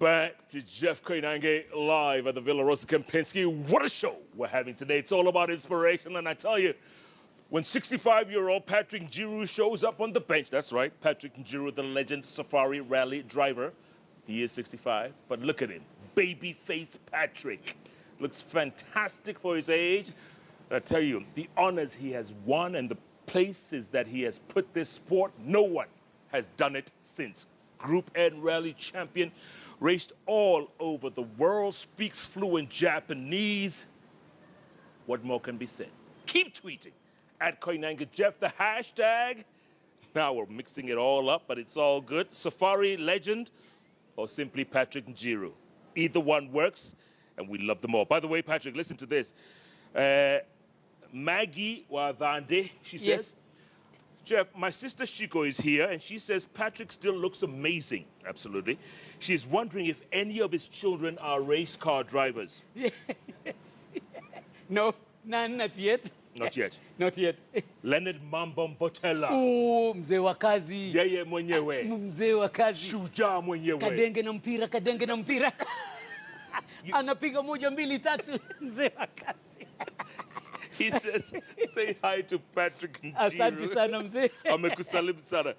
back to Jeff Koinange live at the Villa Rosa Kempinski. What a show we're having today. It's all about inspiration. And I tell you, when 65-year-old Patrick Njiru shows up on the bench, that's right, Patrick Njiru, the legend Safari Rally driver. He is 65, but look at him. Baby-face Patrick. Looks fantastic for his age. And I tell you, the honors he has won and the places that he has put this sport, no one has done it since. Group N rally champion, raced all over the world, speaks fluent Japanese. What more can be said? Keep tweeting at Koinange Jeff, the hashtag. Now we're mixing it all up, but it's all good. Safari legend or simply Patrick Njiru. Either one works, and we love them all. By the way, Patrick, listen to this. Maggie Wadande, she says, yes. Jeff, my sister Shiko is here, and she says Patrick still looks amazing. Absolutely. She's wondering if any of his children are race car drivers. Yes. No, none, not yet. Not yet. Not yet. Leonard Mambom-Botella. Oh, mzee wa kazi. Yeye mwenyewe. Mzee wa kazi. Shujaa mwenyewe. Kadenge na mpira, kadenge na mpira. Anapiga moja mbili tatu. Mzee wa kazi. He says, say hi to Patrick Njiru. Asante sana mzee. Amekusalimu sana.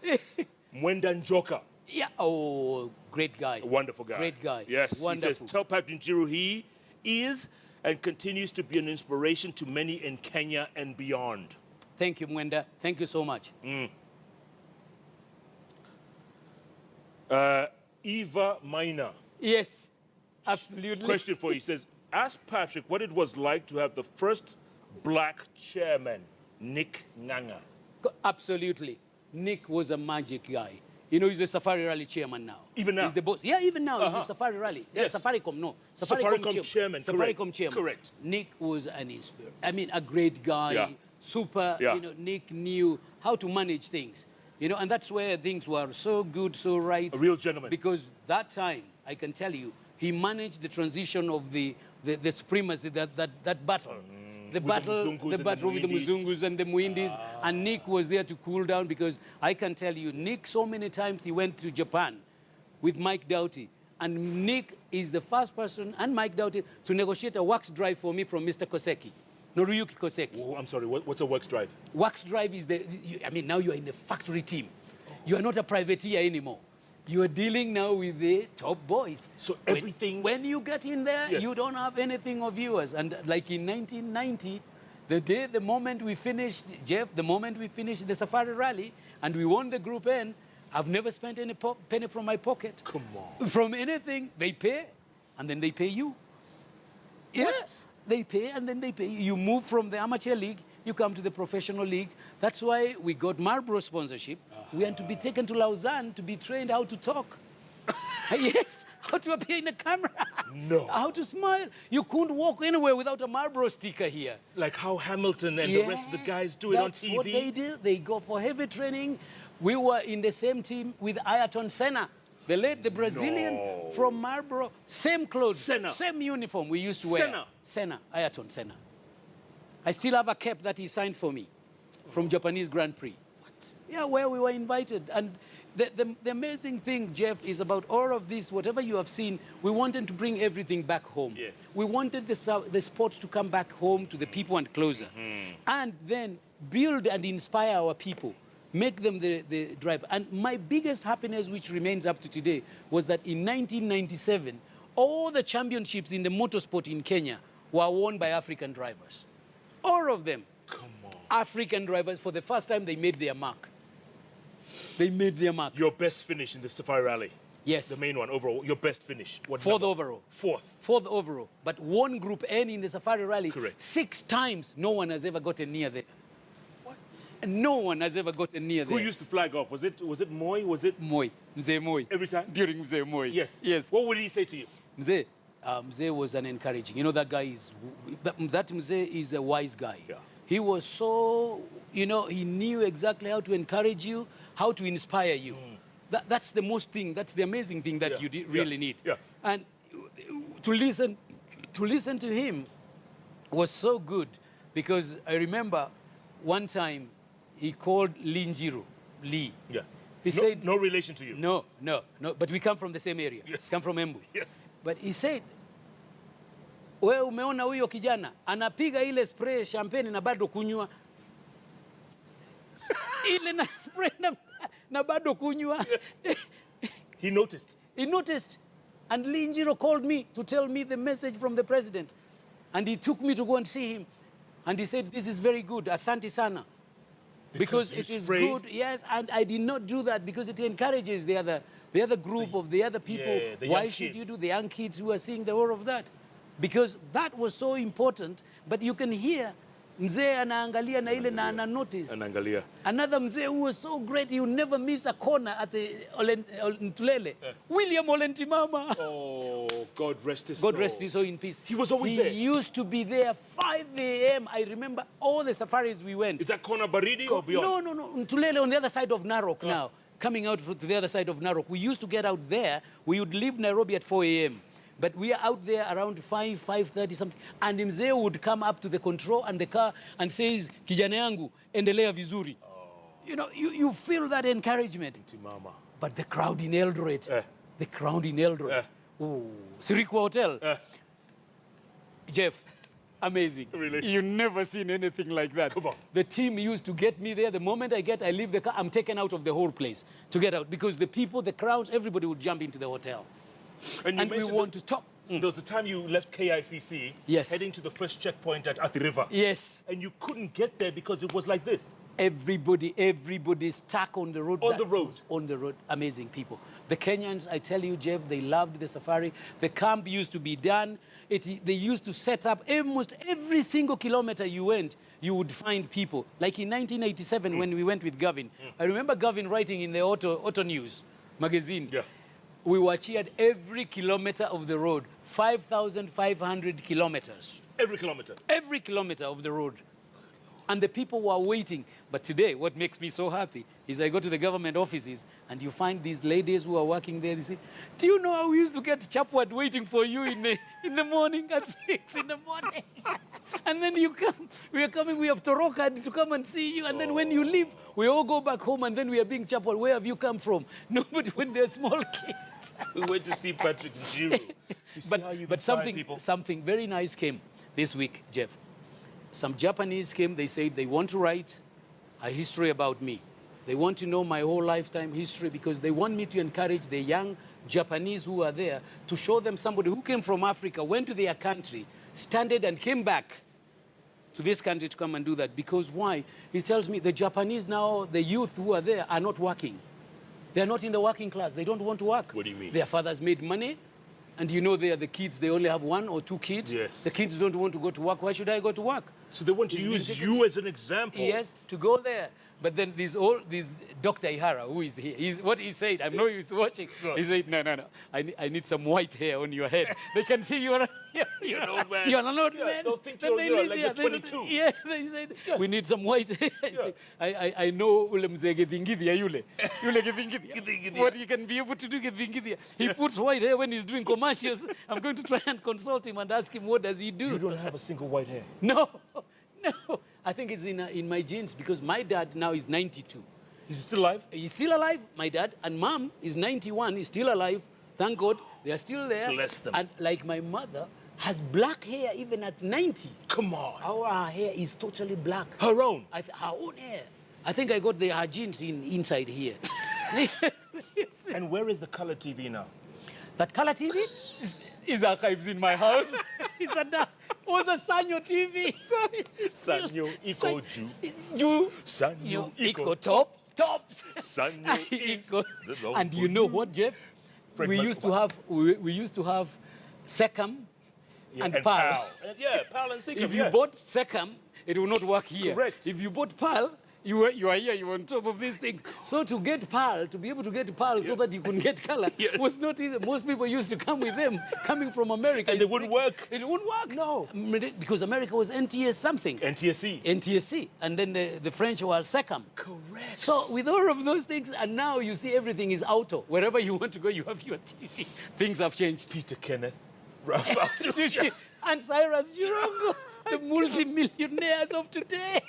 Mwenda Njoka. Yeah, oh, great guy. A wonderful guy. Great guy. Yes, wonderful. He says, tell Patrick Njiru he is and continues to be an inspiration to many in Kenya and beyond. Thank you, Mwenda. Thank you so much. Eva Minor. Yes, absolutely. Question for you. He says, ask Patrick what it was like to have the first black chairman, Nick Nganga. Absolutely. Nick was a magic guy. You know, he's the Safari Rally chairman now. Even now? He's the boss. Yeah, even now, he's the Safari Rally. Yes. Safaricom, no. Safaricom chairman, Safaricom chairman. Correct. Nick was an inspiration. I mean, a great guy, super, you know, Nick knew how to manage things. You know, and that's where things were so good, so right. A real gentleman. Because that time, I can tell you, he managed the transition of the supremacy, that battle. The battle with the Muzungus and the Muindis, and Nick was there to cool down because I can tell you, Nick, so many times he went to Japan with Mike Doughty, and Nick is the first person, and Mike Doughty, to negotiate a wax drive for me from Mr. Koseki, Noriyuki Koseki. Oh, I'm sorry, what's a wax drive? Wax drive is I mean, now you are in the factory team. You are not a privateer anymore. You are dealing now with the top boys. So everything... When you get in there, you don't have anything of yours. And like in 1990, the moment we finished, Jeff, the moment we finished the Safari Rally and we won the Group N, I've never spent any penny from my pocket. Come on. From anything, they pay, and then they pay you. Yes, they pay, and then they pay you. You move from the amateur league, you come to the professional league. That's why we got Marlboro sponsorship. We had to be taken to Lausanne to be trained how to talk. Yes, how to appear in the camera. No. How to smile. You couldn't walk anywhere without a Marlboro sticker here. Like how Hamilton and the rest of the guys do it on TV. That's what they do. They go for heavy training. We were in the same team with Ayrton Senna, the Brazilian from Marlboro. Same clothes, Senna. Same uniform we used to wear. Senna, Ayrton Senna. I still have a cap that he signed for me from Japanese Grand Prix. What? Yeah, where we were invited. And the amazing thing, Jeff, is about all of this, whatever you have seen, we wanted to bring everything back home. Yes. We wanted the sport to come back home to the people and closer. And then build and inspire our people. Make them the drive. And my biggest happiness, which remains up to today, was that in 1997, all the championships in the motorsport in Kenya were won by African drivers. All of them. Come on. African drivers, for the first time, they made their mark. They made their mark. Your best finish in the Safari Rally? Yes. The main one, overall, your best finish? What Fourth number? overall. Fourth? Fourth overall. But one Group N in the Safari Rally. Correct. 6 times, no one has ever gotten near there. What? No one has ever gotten near there. Who used to flag off? Was it Moy? Was it? Moy. Mzee Moy. Every time? During Mzee Moy. Yes. Yes. What would he say to you? Mzee. Mzee was an encouraging. You know, that guy is, that Mzee is a wise guy. Yeah. He was so, you know, he knew exactly how to encourage you, how to inspire you. That's the most thing, that's the amazing thing that you really need. Yeah. And to listen to him was so good, because I remember one time he called Njiru, Lee. Yeah. He said, no relation to you. no, but we come from the same area. Yes. Come from Embu. Yes. But he said, wewe umeona huyo kijana anapiga ile spray champagne na bado kunywa. Ile na spray na bado kunywa. He noticed. He noticed. And Njiru called me to tell me the message from the president. And he took me to go and see him. And he said, this is very good. Asante sana. Because it is good. Yes, and I did not do that because it encourages the other group of the other people. Yeah, the Why young should kids. you do the young kids who are seeing the war of that? Because that was so important. But you can hear mzee anaangalia na ile na ana notice. Anaangalia. Another mzee who was so great, he would never miss a corner at the Ntulele. William Olentimama. Oh, God rest his soul. God rest his soul in peace. He was always there. He used to be there 5 a.m. I remember all the safaris we went. Is that corner Baridi or beyond? No. Ntulele on the other side of Narok now. Coming out to the other side of Narok. We used to get out there. We would leave Nairobi at 4 a.m. But we are out there around 5:30 something. And mzee would come up to the control and the car and says, kijana yangu, endelea vizuri. You know, you feel that encouragement. Mama. But the crowd in Eldoret, the crowd in Eldoret. Oh, Sirikwa Hotel. Jeff, amazing. Really? You've never seen anything like that. Come on. The team used to get me there. The moment I leave the car, I'm taken out of the whole place to get out because the people, the crowds, everybody would jump into the hotel. And we want to talk. There was the time you left KICC, Yes. heading to the first checkpoint at Athi River. Yes. And you couldn't get there because it was like this. Everybody stuck on the road. On the road. On the road. Amazing people. The Kenyans, I tell you, Jeff, they loved the safari. The camp used to be done. They used to set up almost every single kilometer you went, you would find people. Like in 1987 when we went with Gavin. I remember Gavin writing in the Auto News magazine. Yeah. We were cheered every kilometer of the road. 5,500 kilometers. Every kilometer. Every kilometer of the road. And the people were waiting. But today, what makes me so happy is I go to the government offices and you find these ladies who are working there. They say, do you know how we used to get Chapwad waiting for you in the morning at 6 in the morning? And then you come, we are coming, we have Toroka to come and see you. And then when you leave, we all go back home and then we are being Chapwad. Where have you come from? Nobody, when they're small kids. We went to see Patrick Njiru. You see how you But something very nice came this week, Jeff. Some Japanese came, they said they want to write a history about me. They want to know my whole lifetime history because they want me to encourage the young Japanese who are there to show them somebody who came from Africa, went to their country, studied and came back to this country to come and do that. Because why? He tells me the Japanese now, the youth who are there are not working. They're not in the working class. They don't want to work. What do you mean? Their fathers made money. And you know, they are the kids, they only have 1 or 2 kids. Yes. The kids don't want to go to work. Why should I go to work? So they want to use you as an example. Yes, to go there. But then this Dr. Ihara, who is here, what he said, I know he's watching. He said, no. I need some white hair on your head. They can see you're an old man. You're an old man. They'll think you're like the 22. Yeah, they said, we need some white hair. I know ule mzee Githingithia yule. Yule Githingithia. What he can be able to do Githingithia. He puts white hair when he's doing commercials. I'm going to try and consult him and ask him what does he do. You don't have a single white hair. No. I think it's in my genes because my dad now is 92. Is he still alive? He's still alive, my dad. And mom is 91. He's still alive. Thank God. They are still there. Bless them. And like my mother has black hair even at 90. Come on. Our hair is totally black. Her own? Her own hair. I think I got her genes inside here. And where is the color TV now? That color TV is archives in my house. It was a Sanyo TV. Sanyo Iko Ju. You. Sanyo Iko Tops. Sanyo Iko. And you know what, Jeff? We used to have Secam and Pal. Yeah, Pal and Secam. If you bought Secam, it will not work here. Correct. If you bought Pal, you are here, you are on top of these things. So to get Pal, to be able to get Pal so that you can get color was not easy. Most people used to come with them, coming from America. And they wouldn't work. It wouldn't work. No. Because America was NTS something. NTSC. And then the French were Secam. Correct. So with all of those things, and now you see everything is auto. Wherever you want to go, you have your TV. Things have changed. Peter Kenneth. Ralph and Cyrus Jirongo, the multi-millionaires of today.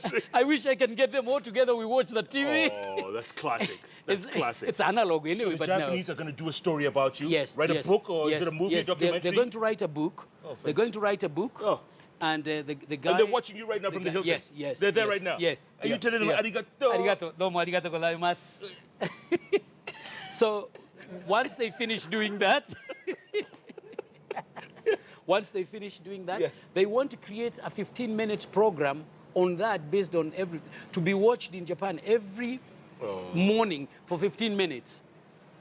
Patrick. I wish I can get them all together. We watch the TV. Oh, that's classic. That's classic. It's analog anyway. So the but Japanese are going to do a story about you? Yes. Write yes, a book or yes, is it a movie, yes. documentary? They're going to write a book. Oh, they're going to write a book. Oh. And the guy... And they're watching you right now from the Hilton? Yes, yes. They're there yes, right now? Yes. Are you telling them, arigato? Arigato. Domo arigato gozaimasu. So, once they finish doing that... Once they finish doing that, yes. they want to create a 15-minute program on that based on to be watched in Japan every morning for 15 minutes.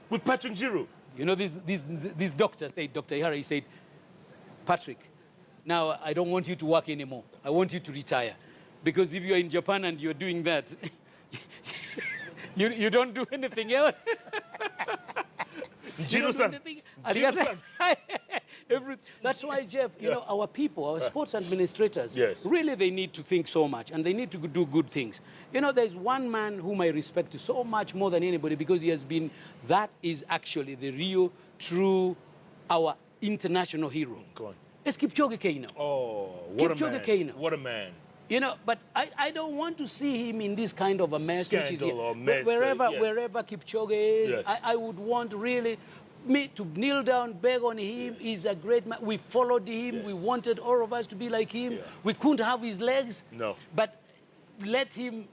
With Patrick Njiru? You know, this doctor said, Dr. Ihara, he said, Patrick, now I don't want you to work anymore. I want you to retire. Because if you're in Japan and you're doing that, you don't do anything else. Njiru-san. That's why, Jeff, you know, our people, our sports administrators, yes. really they need to think so much and they need to do good things. You know, there's one man whom I respect so much more than anybody because he has been, that is actually the real, true, our international hero. Go on. It's Kipchoge Keino. Oh, what Kipchoge a man. Keino. What a man. You know, but I don't want to see him in this kind of a mess. Scandal or mess. Wherever yes. Kipchoge is, yes. I would want really me to kneel down, beg on him. Yes. He's a great man. We followed him. Yes. We wanted all of us to be like him. Yeah. We couldn't have his legs. No. But let him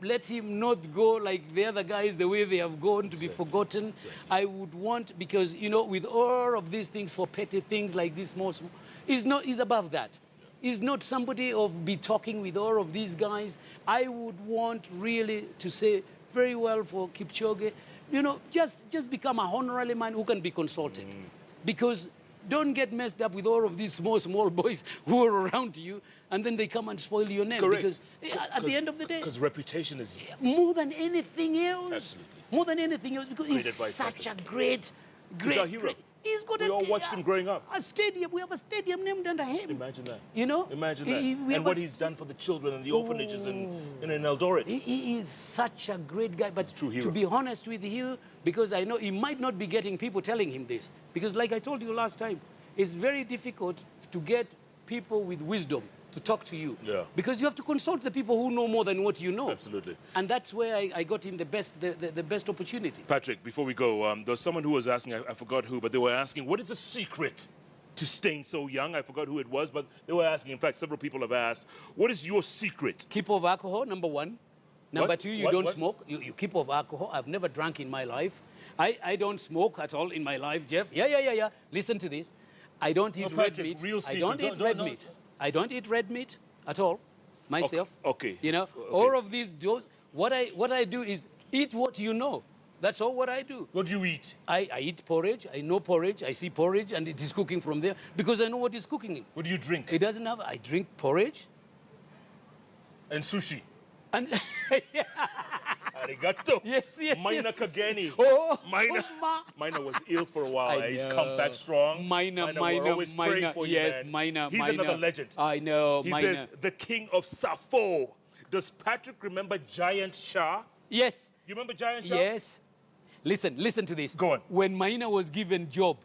not go like the other guys, the way they have gone to be forgotten. I would want, because, you know, with all of these things for petty things like this, he's above that. He's not somebody of be talking with all of these guys. I would want really to say very well for Kipchoge, you know, just become a honorary man who can be consulted. Because don't get messed up with all of these small boys who are around you, and then they come and spoil your name. Correct. Because at the end of the day... Because reputation is... More than anything else. Absolutely. More than anything else, because he's advice, such Patrick. a great... He's our hero. He's got We all watched him growing up. A stadium. We have a stadium named after him. Imagine that. You know? Imagine that. And what he's done for the children and the orphanages in Eldoret. He is such a great guy. But true hero. to be honest with you, because I know he might not be getting people telling him this. Because like I told you last time, it's very difficult to get people with wisdom to talk to you. Yeah. Because you have to consult the people who know more than what you know. Absolutely. And that's where I got him the best opportunity. Patrick, before we go, there was someone who was asking, I forgot who, but they were asking, what is the secret to staying so young? I forgot who it was, but they were asking, in fact, several people have asked, what is your secret? Keep off alcohol, number one. Number two, you don't What? smoke. You keep off alcohol. I've never drank in my life. I don't smoke at all in my life, Jeff. Yeah. Listen to this. I don't eat red Patrick, meat. real I secret. don't eat red meat. I don't eat red meat at all, myself. Okay. You know, Okay. all of these, what I do is eat what you know. That's all what I do. What do you eat? I eat porridge. I know porridge. I see porridge, and it is cooking from there because I know what is cooking it. What do you drink? It doesn't have. I drink porridge. And sushi. And Arigato. Yes. Maina Kageni. Oh, Maina was ill for a while. I He's know. come back strong. Maina, we're always praying for you, yes, man. Maina. He's another legend. I know, He Maina. says, the king of Safo. Does Patrick remember Giant Shah? Yes. You remember Giant Shah? Yes. Listen to this. Go on. When Maina was given job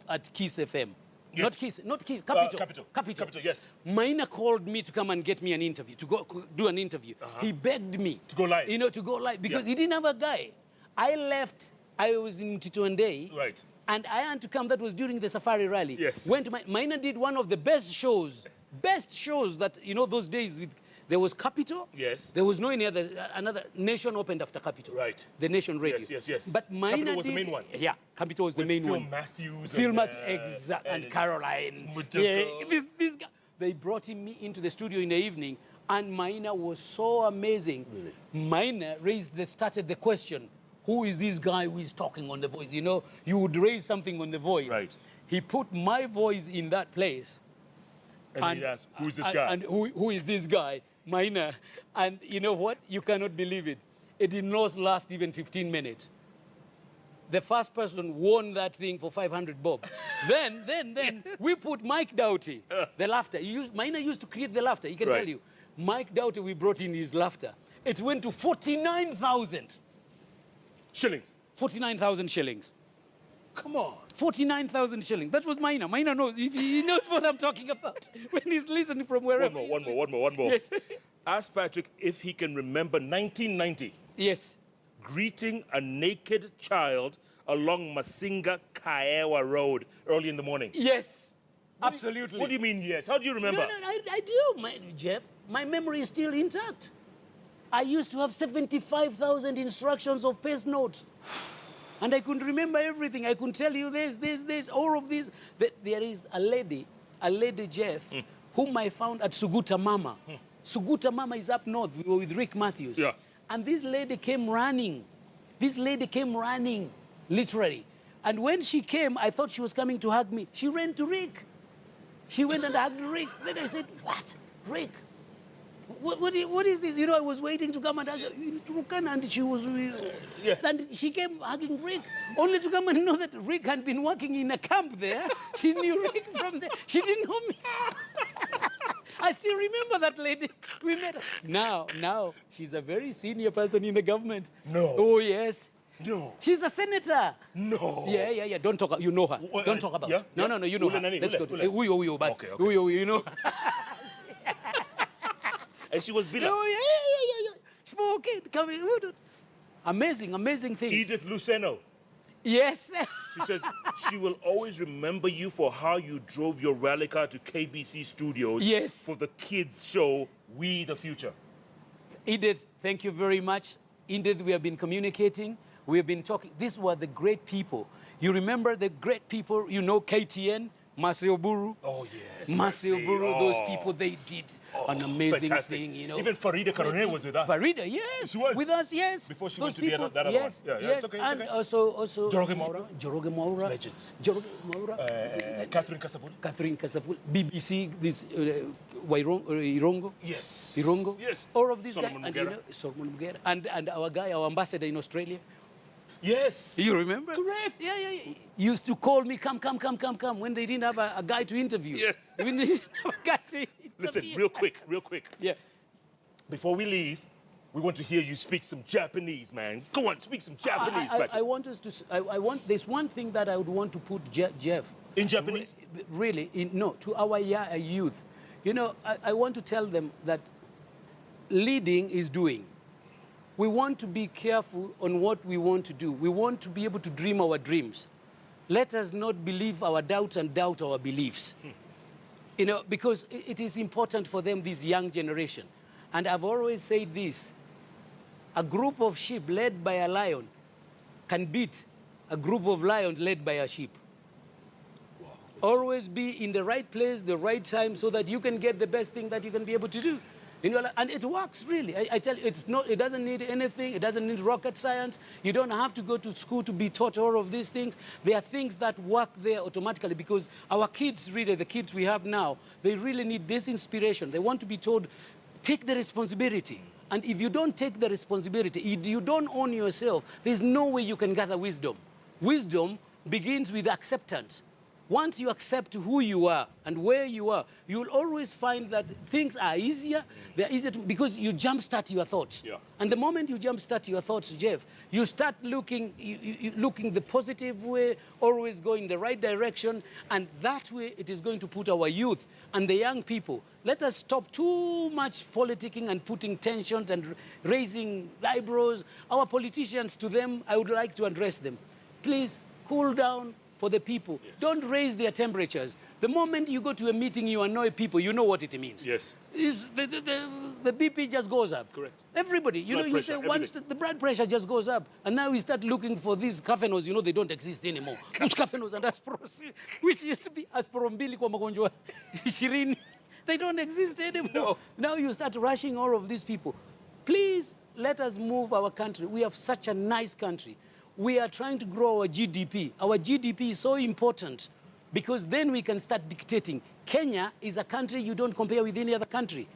at Kiss FM. Yes. Not Kiss, Capital. Capital, yes. Maina called me to come and get me an interview, to go do an interview. He begged me. To go live. You know, to go live, because he didn't have a guy. I left, I was in Tituande. Right. And I had to come, that was during the Safari Rally. Yes. Went to Maina did one of the best shows that, you know, those days there was Capital. Yes. There was no any other, another Nation opened after Capital. Right. The Nation Radio. Yes. But Maina Capital was did, the main one. Yeah, Capital was the main Phil one. Matthews. Phil and, Matthews, and Caroline. Mutoko. Yeah, this guy. They brought me into the studio in the evening, and Maina was so amazing. Really? Maina started the question, who is this guy who is talking on the voice? You know, you would raise something on the voice. Right. He put my voice in that place. And he asked, who's this guy? And who is this guy? Maina. And you know what? You cannot believe it. It did not last even 15 minutes. The first person won that thing for 500 bob. then we put Mike Doughty, the laughter. Maina used to create the laughter. He can tell you. Mike Doughty, we brought in his laughter. It went to 49,000. Shillings. 49,000 shillings. Come on. 49,000 shillings. That was Maina. Maina knows. He knows what I'm talking about when he's listening from wherever. One more. Yes. Ask Patrick if he can remember 1990 Yes. greeting a naked child along Masinga Kaewa Road early in the morning. Yes. Absolutely. What do you mean, yes? How do you remember? No, I do, Jeff. My memory is still intact. I used to have 75,000 instructions of paste notes. And I couldn't remember everything. I couldn't tell you this, all of this. There is a lady, Jeff, whom I found at Suguta Mama. Suguta Mama is up north. We were with Rick Matthews. Yeah. And this lady came running. This lady came running, literally. And when she came, I thought she was coming to hug me. She ran to Rick. She went and hugged Rick. Then I said, what? Rick? What is this? You know, I was waiting to come and hug her. And she was... Yeah. And she came hugging Rick, only to come and know that Rick had been working in a camp there. She knew Rick from there. She didn't know me. I still remember that lady. We met her. Now, she's a very senior person in the government. No. Oh, yes. No. She's a senator. No. Yeah. Don't talk. You know her. Don't talk about her. Yeah? No. You know her. Let's go. Okay. You know. And she was bitter. Oh, yeah. Smoking, coming. Amazing things. Edith Luceno. Yes. She says she will always remember you for how you drove your rally car to KBC Studios Yes. for the kids' show, We the Future. Edith, thank you very much. Edith, we have been communicating. We have been talking. These were the great people. You remember the great people, you know, KTN, Masio Buru. Oh, yes. Masio Buru, those people, they did an amazing fantastic. thing, you know. Even Farida Karone was with us. Farida, yes. She was. With us, yes. Before she those went to the people, other one. yes, Yeah, yes. it's okay, And okay. also Joroge Maura. Joroge Maura. Legends. Joroge Maura. Catherine Kasabun. Catherine Kasavul. BBC, this Irongo. Yes. Irongo. Yes. All of these Solomon guys. And, you Mugera. know, Solomon Mugera. And our guy, our ambassador in Australia. Yes. You remember? Correct. Yeah. He used to call me, come, when they didn't have a guy to interview. Yes. When they didn't have a guy to interview. Listen, real quick. Yeah. Before we leave, we want to hear you speak some Japanese, man. Go on, speak some Japanese, Patrick. I want us to, there's one thing that I would want to put Jeff. In Japanese? Really, to our youth. You know, I want to tell them that leading is doing. We want to be careful on what we want to do. We want to be able to dream our dreams. Let us not believe our doubts and doubt our beliefs. You know, because it is important for them, this young generation. And I've always said this, a group of sheep led by a lion can beat a group of lions led by a sheep. Wow. Always be in the right place, the right time, so that you can get the best thing that you can be able to do. You know, and it works really. I tell you, it doesn't need anything. It doesn't need rocket science. You don't have to go to school to be taught all of these things. There are things that work there automatically because our kids, really, the kids we have now, they really need this inspiration. They want to be told, take the responsibility. And if you don't take the responsibility, if you don't own yourself, there's no way you can gather wisdom. Wisdom begins with acceptance. Once you accept who you are and where you are, you'll always find that things are easier. They're easier because you jumpstart your thoughts. Yeah. And the moment you jumpstart your thoughts, Jeff, you start looking the positive way, always going the right direction, and that way it is going to put our youth and the young people. Let us stop too much politicking and putting tensions and raising eyebrows. Our politicians, to them, I would like to address them. Please cool down. For the people. Yes. Don't raise their temperatures. The moment you go to a meeting, you annoy people, you know what it means. Yes. The BP just goes up. Correct. Everybody, you blood know, pressure, you say once the blood pressure just goes up, and now we start looking for these cafenos, you know, they don't exist anymore. Those cafenos and aspiros, which used to be aspirombili kwa magonjwa ishirini, they don't exist anymore. No. Now you start rushing all of these people. Please let us move our country. We have such a nice country. We are trying to grow our GDP. Our GDP is so important because then we can start dictating. Kenya is a country you don't compare with any other country.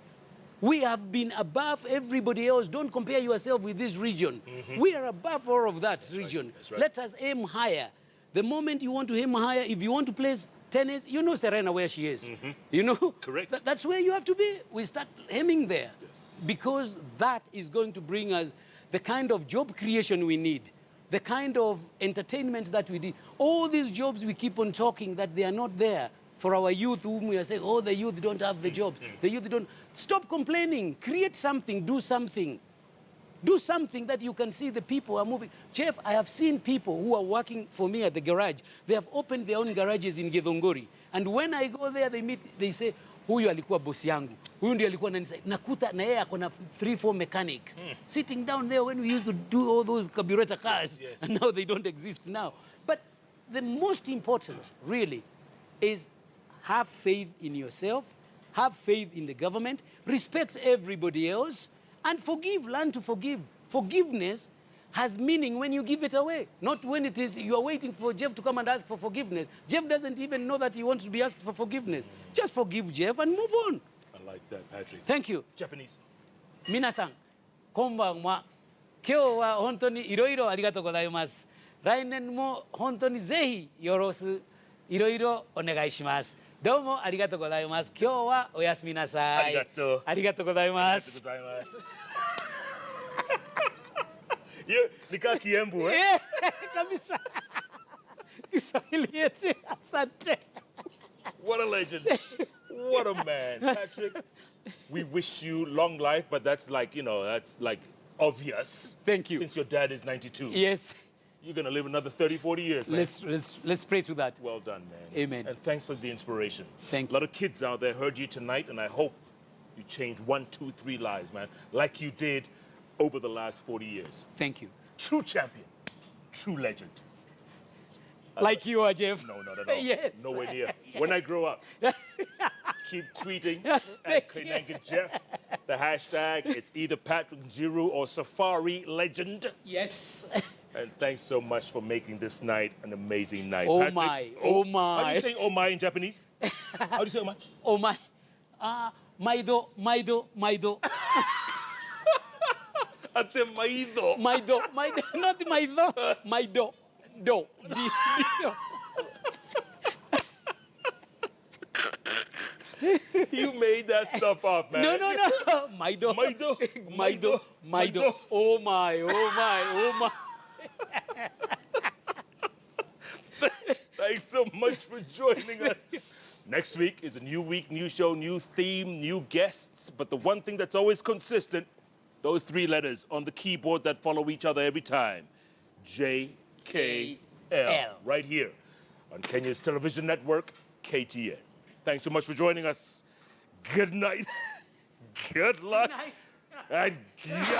We have been above everybody else. Don't compare yourself with this region. Mm-hmm. We are above all of that region. Right. That's right. Let us aim higher. The moment you want to aim higher, if you want to play tennis, you know Serena where she is. Mm-hmm. You know? Correct. That's where you have to be. We start aiming there. Yes. Because that is going to bring us the kind of job creation we need. The kind of entertainment that we did. All these jobs we keep on talking that they are not there. for our youth whom we are saying, oh, the youth don't have the jobs. The youth don't. Stop complaining. Create something. Do something. Do something that you can see the people are moving. Jeff, I have seen people who are working for me at the garage. They have opened their own garages in Githunguri. And when I go there, they say, huyu alikuwa bosi yangu. Huyu ndiye alikuwa ananisaid. Nakuta na yeye akona 3-4 mechanics. Sitting down there when we used to do all those carburetor cars. Yes. And now they don't exist now. But the most important, really, is have faith in yourself, have faith in the government, respect everybody else, and forgive. Learn to forgive. Forgiveness has meaning when you give it away, not when it is you are waiting for Jeff to come and ask for forgiveness. Jeff doesn't even know that he wants to be asked for forgiveness. Just forgive Jeff and move on. I like that, Patrick. Thank you. Japanese. Minasan, konbanwa. Kyou wa hontoni iroiro arigatou gozaimasu. Rainen mo hontoni zehi yorosu iroiro onegai shimasu. Domo arigatou gozaimasu. Kyou wa oyasumi nasai. Arigatou. Arigatou gozaimasu. Nika kiembu, eh? Eh, kabisa. Kiswahili yetu, asante. What a legend. What a man. Patrick, we wish you long life, but that's like, that's like obvious. Thank you. Since your dad is 92. Yes. You're going to live another 30, 40 years, man. Let's pray to that. Well done, man. Amen. And thanks for the inspiration. Thank A you. lot of kids out there heard you tonight, and I hope you change 1, 2, 3 lives, man, like you did over the last 40 years. Thank you. True champion. True legend. Like you are, Jeff. No, not at all. Yes. Nowhere near. Yes. When I grow up, keep tweeting at Koinange Jeff. The hashtag, it's either Patrick Njiru or Safari Legend. Yes. And thanks so much for making this night an amazing night. Oh Patrick, my, oh my. How do you say oh my in Japanese? How do you say oh my? Oh my. Maido, maido, maido. Ate maido. Maido, maido, not maido. Maido. Do. You made that stuff up, man. No. Maido. Maido. Maido. Maido. Oh my, oh my, oh my. Thanks so much for joining us. Next week is a new week, new show, new theme, new guests. But the one thing that's always consistent, those 3 letters on the keyboard that follow each other every time. JKL. Right here on Kenya's television network, KTN. Thanks so much for joining us. Good night. Good luck. Nice. And yeah.